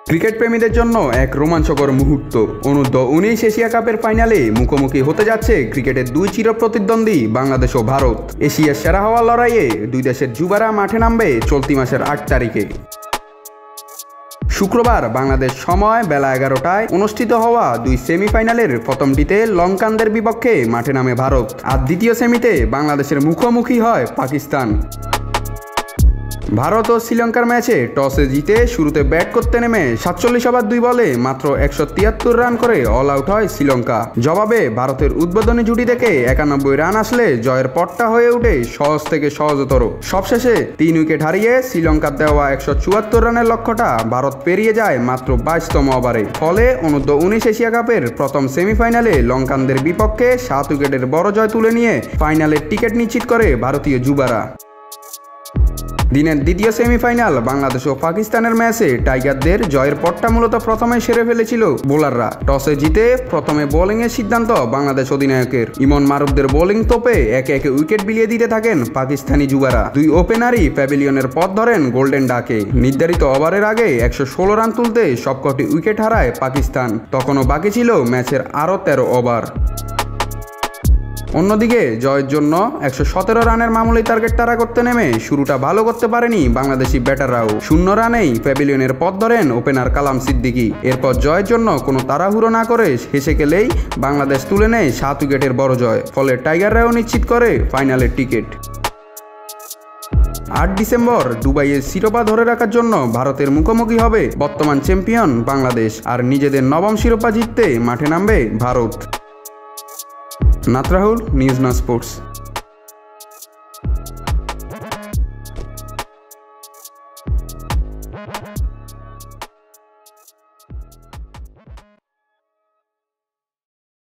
Cricket প্রেমীদের জন্য এক রোমাঞ্চকর মুহূর্ত। অনূর্ধ্ব-19 এশিয়া কাপের ফাইনালে মুখোমুখি হতে যাচ্ছে ক্রিকেটের দুই চিরপ্রতিদ্বন্দ্বী বাংলাদেশ ও ভারত। এশিয়ার সেরা হওয়ার লড়াইয়ে দুই দেশের যুবারা মাঠে নামবে চলতি মাসের 8 তারিখে। শুক্রবার বাংলাদেশ সময় বেলা 11টায় অনুষ্ঠিত হওয়া দুই সেমিফাইনালের প্রথমটিতে লঙ্কানদের বিপক্ষে মাঠে নামে ভারত, আর দ্বিতীয় সেমিতে বাংলাদেশের মুখোমুখি হয় পাকিস্তান। ভারত ও শ্রীলঙ্কার ম্যাচে টসে জিতে শুরুতে ব্যাট করতে নেমে 47 ওভার 2 বলে মাত্র 173 রান করে অল আউট হয় শ্রীলঙ্কা। জবাবে ভারতের উদ্বোধনী জুটি থেকে 91 রান আসলে জয়ের পথটা হয়ে ওঠে সহজ থেকে সহজতর। সবশেষে 3 উইকেট হারিয়ে শ্রীলঙ্কার দেওয়া 174 রানের লক্ষ্যটা ভারত পেরিয়ে যায় মাত্র 22তম ওভারে। ফলে অনূর্ধ্ব-19 এশিয়া কাপের প্রথম সেমিফাইনালে লঙ্কানদের বিপক্ষে 7 উইকেটের বড় জয় তুলে নিয়ে ফাইনালের টিকিট নিশ্চিত করে ভারতীয় যুবারা। দিনের দ্বিতীয় সেমিফাইনাল বাংলাদেশ ও পাকিস্তানের ম্যাচে টাইগারদের জয়ের পথটা মূলত প্রথমে সেরে ফেলেছিল বোলাররা। টসে জিতে প্রথমে বোলিংয়ের সিদ্ধান্ত বাংলাদেশ অধিনায়কের। ইমন মারুফদের বোলিং তোপে একে একে উইকেট বিলিয়ে দিতে থাকেন পাকিস্তানি যুবারা। দুই ওপেনারই প্যাভিলিয়নের পথ ধরেন গোল্ডেন ডাকে। নির্ধারিত ওভারের আগে 116 রান তুলতে সবকটি উইকেট হারায় পাকিস্তান। তখনও বাকি ছিল ম্যাচের আরও 13 ওভার। অন্যদিকে জয়ের জন্য 117 রানের মামুলি টার্গেট তাড়া করতে নেমে শুরুটা ভালো করতে পারেনি বাংলাদেশি ব্যাটাররাও। 0 রানেই প্যাভিলিয়নের পথ ধরেন ওপেনার কালাম সিদ্দিকী। এরপর জয়ের জন্য কোনো তাড়াহুড়ো না করে হেসে খেলেই বাংলাদেশ তুলে নেয় 7 উইকেটের বড় জয়। ফলে টাইগাররাও নিশ্চিত করে ফাইনালের টিকিট। 8 ডিসেম্বর দুবাইয়ের শিরোপা ধরে রাখার জন্য ভারতের মুখোমুখি হবে বর্তমান চ্যাম্পিয়ন বাংলাদেশ, আর নিজেদের নবম শিরোপা জিততে মাঠে নামবে ভারত। নাত রাহুল, নিউজ নাও স্পোর্টস।